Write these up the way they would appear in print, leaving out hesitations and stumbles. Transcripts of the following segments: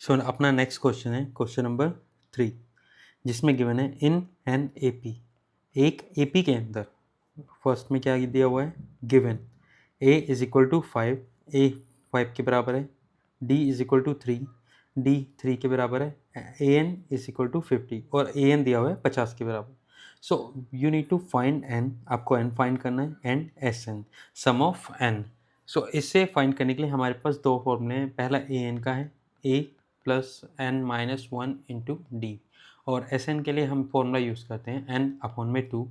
सो अपना next question है question number 3, जिसमें गिवन है इन एन एपी, एक एपी के अंदर फर्स्ट में क्या दिया हुआ है, given A is equal to 5, A 5 के बराबर है, D is equal to 3, D 3 के बराबर है, A N is equal to 50 और ए एन दिया हुआ है 50 के बराबर। So you need to find N, आपको एन फाइंड करना है, and S N, sum of N. So इससे फाइंड करने के लिए हमारे पास दो फॉर्मूले हैं, पहला ए एन का है, A plus N minus 1 into D, और एस एन के लिए हम फॉर्मूला यूज़ करते हैं एन अपॉन में 2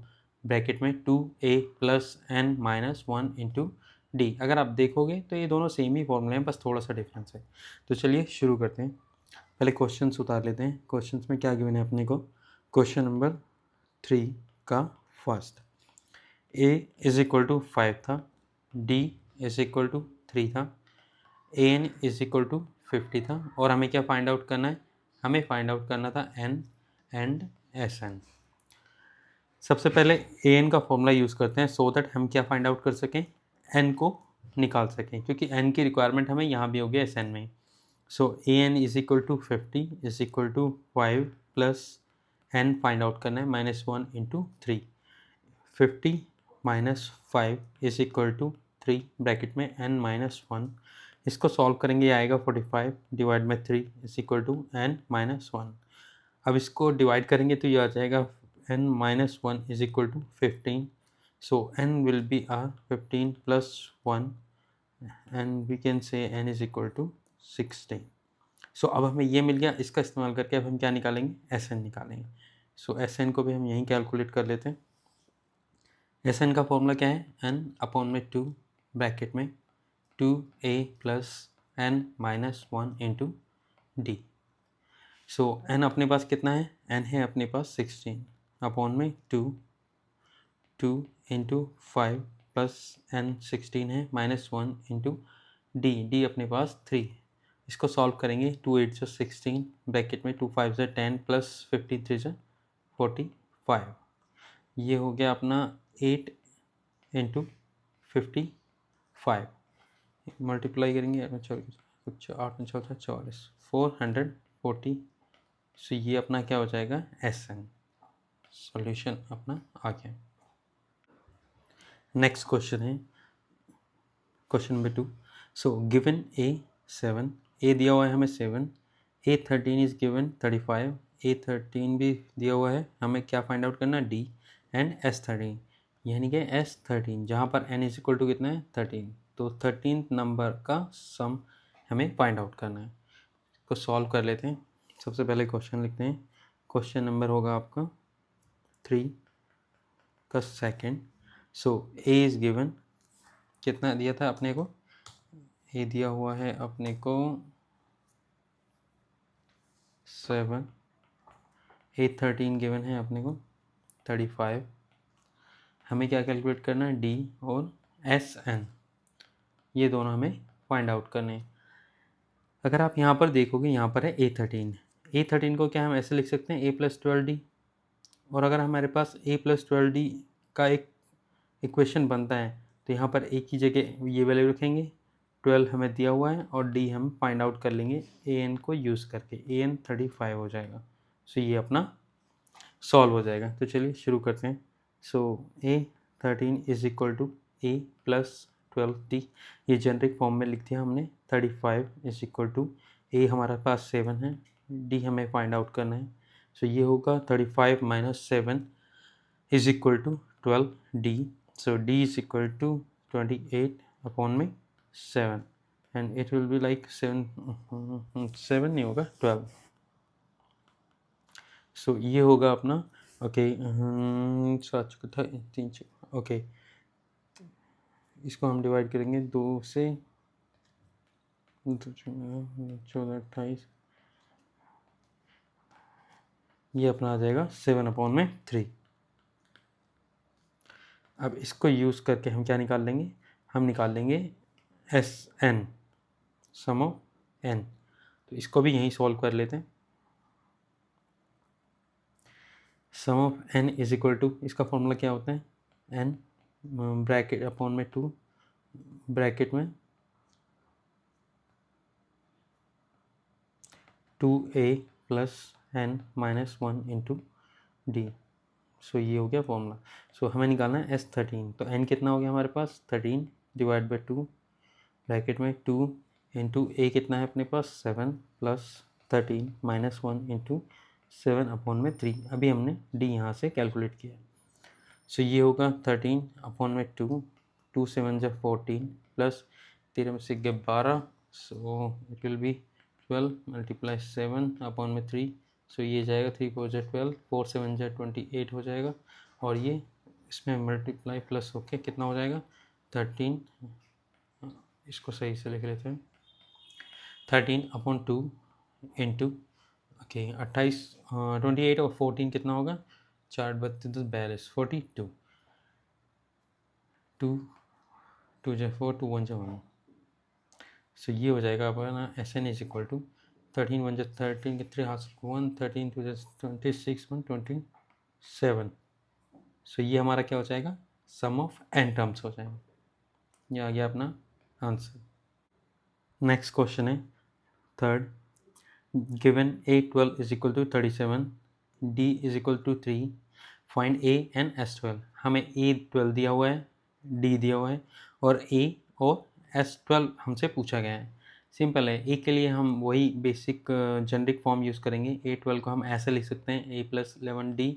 ब्रैकेट में 2a plus N minus 1 into D. अगर आप देखोगे तो ये दोनों सेम ही फॉर्मूले हैं, बस थोड़ा सा डिफरेंस है। तो चलिए शुरू करते हैं, पहले क्वेश्चंस उतार लेते हैं। क्वेश्चंस में क्या गिवन है अपने को, क्वेश्चन नंबर 3 का first, a is equal to 5 था, d इज इक्वल टू 3 था, A N is equal to 50 था, और हमें क्या फाइंड आउट करना है, हमें फाइंड आउट करना था n एंड एस एन। सबसे पहले ए एन का फॉर्मूला यूज़ करते हैं सो दैट हम क्या फाइंड आउट कर सकें, एन को निकाल सकें, क्योंकि एन की रिक्वायरमेंट हमें यहाँ भी हो गया एस एन में। So A N is equal to 50 is equal to 5 plus N find out करना है minus 1 into 3, 50 minus 5 is equal to 3 bracket में एन माइनस 1, इसको सॉल्व करेंगे आएगा 45 divide by 3 is equal to N minus 1। अब इसको divide करेंगे तो ये आ जाएगा n minus 1 is equal to 15, so n will be r 15 plus 1 and we can say n is equal to 16। so अब हमें ये मिल गया, इसका इस्तेमाल करके अब हम क्या निकालेंगे, SN निकालेंगे। so SN को भी हम यहीं कैलकुलेट कर लेते हैं। SN का फॉर्मूला क्या है, n अपॉन में 2 ब्रैकेट में 2a plus n minus 1 into D. So n अपने पास कितना है, n है अपने पास 16 अपॉन में 2 इंटू 5 प्लस n 16 है माइनस 1 इंटू डी अपने पास 3, इसको सॉल्व करेंगे 2 8 से 16 ब्रैकेट में 2 5 से 10 प्लस 15 3 से 45, ये हो गया अपना 8 इंटू 55, मल्टीप्लाई करेंगे 8 में 44 440। सो ये अपना क्या हो जाएगा, एस एन। सॉल्यूशन अपना आ गया। नेक्स्ट क्वेश्चन है क्वेश्चन नंबर 2। सो गिवन ए 7, ए दिया हुआ है हमें 7, ए 13 इज गिवन 35, ए 13 भी दिया हुआ है, हमें क्या फाइंड आउट करना, डी एंड एस 13, यानी कि एस 13 जहाँ पर एन इज इक्वल टू कितना है 13, तो 13 नंबर का सम हमें फाइंड आउट करना है। इसको सॉल्व कर लेते हैं। सबसे पहले क्वेश्चन लिखते हैं, क्वेश्चन नंबर होगा आपका 3 का second. So A is given, कितना दिया था अपने को, ए दिया हुआ है अपने को 7, ए 13 गिवन है अपने को 35, हमें क्या कैलकुलेट करना है, डी और एस एन, ये दोनों हमें फाइंड आउट करने हैं। अगर आप यहाँ पर देखोगे, यहाँ पर है ए 13, ए 13 को क्या हम ऐसे लिख सकते हैं, ए प्लस 12d, और अगर हमारे पास ए प्लस 12d का एक इक्वेशन बनता है तो यहाँ पर ए की जगह ये वैल्यू रखेंगे, 12 हमें दिया हुआ है और डी हम फाइंड आउट कर लेंगे ए एन को यूज़ करके, ए एन 35 हो जाएगा। सो ये अपना सॉल्व हो जाएगा। तो चलिए शुरू करते हैं। So A 13 is equal to A plus 12d, ये जेनरिक फॉर्म में लिख दिया हमने। 35 इज इक्वल टू ए हमारे पास 7 है, डी हमें फाइंड आउट करना है। सो ये होगा 35 minus 7 is equal to 12d, so d is equal to 28 upon में 7 and it will be like 7 नहीं होगा 12। so ये होगा अपना ओके, 7 था 3, ओके, इसको हम डिवाइड करेंगे 2 से, 14 28, ये अपना आ जाएगा 7 अपॉन में 3। अब इसको यूज़ करके हम क्या निकाल लेंगे, हम निकाल लेंगे S N, sum of N. तो इसको भी यहीं सॉल्व कर लेते हैं। Sum of N is equal to, इसका फॉर्मूला क्या होता है, एन ब्रैकेट अपॉन में 2 ब्रैकेट में 2a plus n minus 1 into D. So ये हो गया फॉर्मूला। सो हमें निकालना है S13, तो n कितना हो गया हमारे पास 13 डिवाइड बाई 2 ब्रैकेट में 2 इंटू a कितना है अपने पास 7 प्लस 13 माइनस 1 इंटू 7 अपॉन में 3। अभी हमने d यहाँ से कैलकुलेट किया। सो ये होगा 13 अपॉन में 2, 2 7 जा 14 प्लस 13 में से गया 12, so it will be 12 multiply 7 upon में 3। सो ये जाएगा 3 4 जा 12, 4 7 जा 28 हो जाएगा, और ये इसमें मल्टीप्लाई प्लस होके कितना हो जाएगा 13, इसको सही से लिख लेते हैं 13 अपॉन 2 इंटू ओके 28, 28 और 14 कितना होगा 4 32 42 42, 2 2 जा 4 2 1 जा 1। सो ये हो जाएगा अपना SN इज इक्वल टू 13 1 जा 13 के 3 हाथ 1, 13 2 जा 26 1 27। सो ये हमारा क्या हो जाएगा सम ऑफ n टर्म्स हो जाएगा। ये आ गया अपना आंसर। नेक्स्ट क्वेश्चन है third, given A12 is equal to 37, D is equal to 3, find A and S12। हमें A12 दिया हुआ है, D दिया हुआ है, और A और S12 हमसे पूछा गया है। सिंपल है, A के लिए हम वही बेसिक जेनरिक फॉर्म यूज़ करेंगे। A12 को हम ऐसे लिख सकते हैं A प्लस 11D।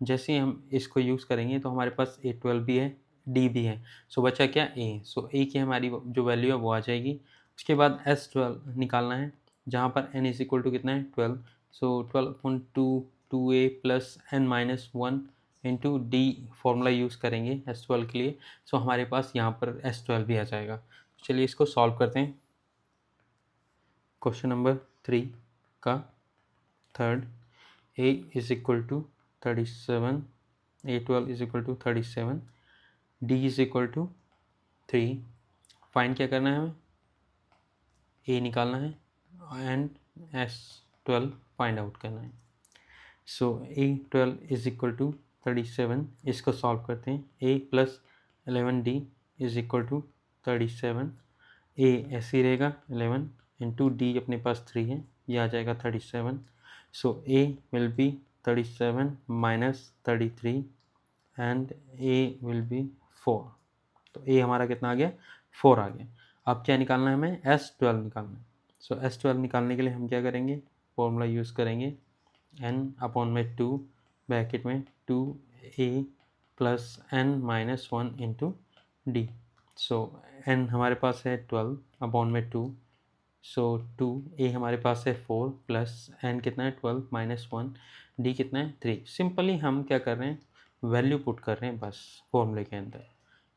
जैसे हम इसको यूज़ करेंगे तो हमारे पास A12 भी है, D भी है। सो बचा क्या A। सो A की हमारी जो वैल्यू है वो आ जाएगी। उसके बाद S12 निकालना है, जहाँ पर n इज इक्वल टू कितना है 12। सो 12 upon 2a plus n minus 1 into D formula use करेंगे S12 के लिए। सो हमारे पास यहाँ पर S12 भी आ जाएगा। चलिए इसको सॉल्व करते हैं। क्वेश्चन नंबर 3 का third, a is equal to 37, A12 is equal to 37, d is equal to 3। Find क्या करना है हमें, a निकालना है एंड S12 फाइंड आउट करना है। सो A12 इज इक्वल टू 37, इसको सॉल्व करते हैं। a plus 11d is equal to 37, a ऐसे ही रहेगा 11 इंटू डी अपने पास 3 है, ये आ जाएगा 37। सो a will B 37 minus 33 and a will B 4। तो a हमारा कितना आ गया 4 आ गया। अब क्या निकालना है हमें S12 निकालना है। सो S12 निकालने के लिए हम क्या करेंगे, फॉर्मूला यूज़ करेंगे n अपॉन में 2 ब्रैकेट में 2a plus n minus 1 into D. So n हमारे पास है 12 अपॉन में 2, सो 2a हमारे पास है 4 प्लस n कितना है 12 माइनस 1, d कितना है 3। सिंपली हम क्या कर रहे हैं, वैल्यू पुट कर रहे हैं बस फॉर्मूले के अंदर।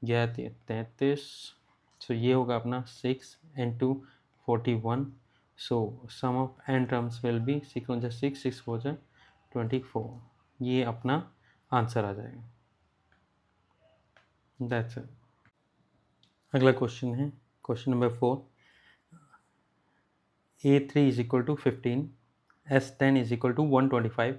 33, सो ये होगा अपना 6 into 41। So sum of n terms will be 6 1 6 6 4 24। ये अपना आंसर आ जाएगा। That's it. अगला क्वेश्चन है question number 4, A3 is equal to 15, S10 is equal to 125,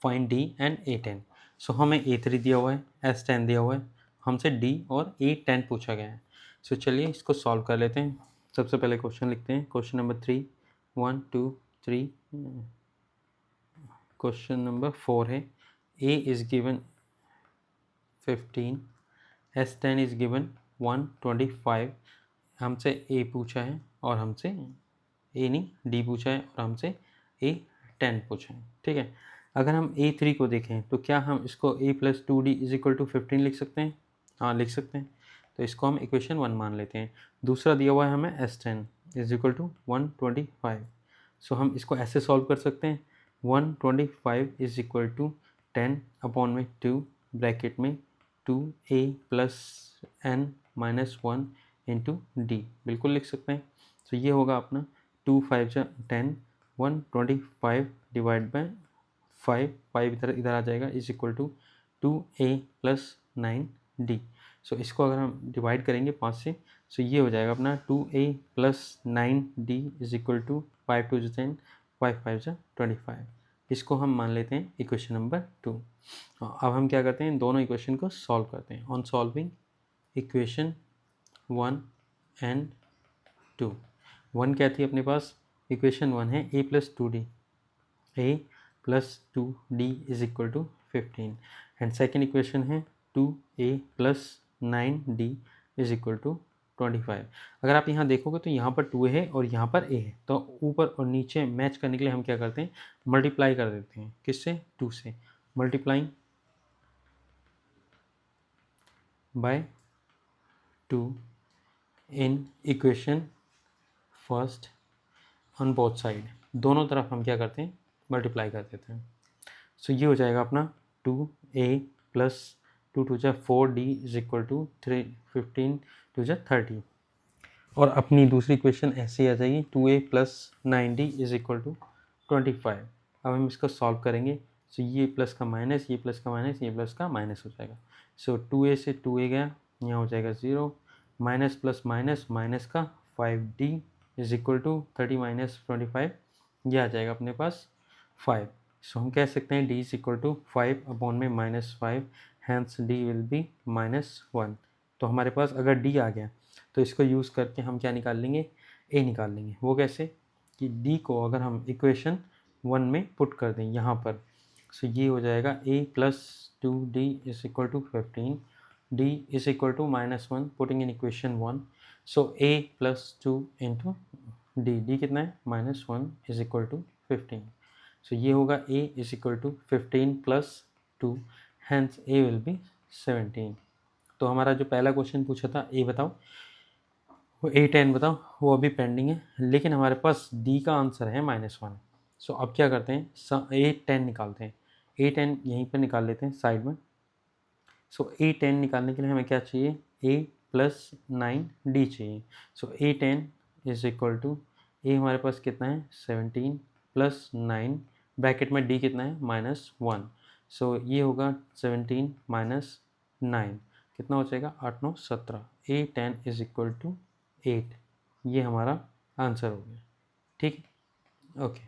find D and A10। So हमें A3 दिया हुआ है, S10 दिया हुआ है, हमसे D और A10 पूछा गया है। सो चलिए इसको सॉल्व कर लेते हैं। सबसे पहले क्वेश्चन लिखते हैं, क्वेश्चन नंबर 3 1 2 3। क्वेश्चन नंबर 4 है, A is given 15, S10 is given 125। हमसे A पूछा है और हमसे A नहीं D पूछा है और हमसे A10 पूछा है। ठीक है, अगर हम A3 को देखें तो क्या हम इसको A plus 2D is equal to 15 लिख सकते हैं? हाँ लिख सकते हैं। तो इसको हम इक्वेशन 1 मान लेते हैं। दूसरा दिया हुआ है हमें S10 इज इक्वल टू 125। सो हम इसको ऐसे सॉल्व कर सकते हैं, 125 इज इक्वल टू 10 अपॉन में 2 ब्रैकेट में 2a plus n minus 1 into D, बिल्कुल लिख सकते हैं। तो ये होगा अपना 2 5 10, 125 डिवाइड बाय 5 इधर आ जाएगा is equal to 2a plus 9d। So इसको अगर हम डिवाइड करेंगे 5 से, सो ये हो जाएगा अपना 2a plus 9d is equal to 5 2 10, 5 5 25। इसको हम मान लेते हैं इक्वेशन नंबर 2। अब हम क्या करते हैं, दोनों इक्वेशन को सॉल्व करते हैं। ऑन सॉल्विंग इक्वेशन 1 एंड 2, 1 क्या थी अपने पास, इक्वेशन 1 है a plus 2d, a plus 2d is equal to 15 and second equation है 2a plus 9d is equal to 25। अगर आप यहाँ देखोगे तो यहाँ पर 2a है और यहाँ पर a है, तो ऊपर और नीचे मैच करने के लिए हम क्या करते हैं, मल्टीप्लाई कर देते हैं। किससे? 2 से। Multiplying by 2 in equation first on both side, दोनों तरफ हम क्या करते हैं, मल्टीप्लाई कर देते हैं। सो ये हो जाएगा अपना 2a प्लस 2 टू जा 4d is equal to 15 to जा 30। और अपनी दूसरी इक्वेशन ऐसे ही आ जाएगी 2a plus 9d is equal to 25। अब हम इसको सॉल्व करेंगे। सो ये प्लस का माइनस, ये प्लस का माइनस, ये प्लस का माइनस हो जाएगा। सो 2a से 2a गया, यहाँ हो जाएगा 0, माइनस प्लस माइनस माइनस का 5d is equal to 30 minus 25, ये आ जाएगा अपने पास 5। सो हम कह सकते हैं d is equal to 5 upon में -5, हैंस d विल बी -1। तो हमारे पास अगर d आ गया तो इसको यूज़ करके हम क्या निकाल लेंगे, a निकाल लेंगे। वो कैसे कि d को अगर हम इक्वेशन 1 में पुट कर दें यहाँ पर, सो ये हो जाएगा a plus 2d is equal to 15, d is equal to -1 putting in equation 1। So a plus 2 into d कितना है, -1 इज इक्वल टू 15। सो ये होगा a is equal to 15 plus 2, hence a will be 17। तो हमारा जो पहला क्वेश्चन पूछा था a बताओ, वो A10 बताओ, वो अभी पेंडिंग है, लेकिन हमारे पास D का आंसर है -1। सो अब क्या करते हैं, A10 निकालते हैं। A10 यहीं पर निकाल लेते हैं साइड में। सो A10 निकालने के लिए हमें क्या चाहिए, A प्लस 9D चाहिए। So A10 is equal to A हमारे पास कितना है 17 प्लस 9, ब्रैकेट में D कितना है -1। सो ये होगा 17 माइनस 9, कितना हो जाएगा 8 9 17। A10 इज इक्वल टू 8, ये हमारा आंसर हो गया। ठीक है, ओके।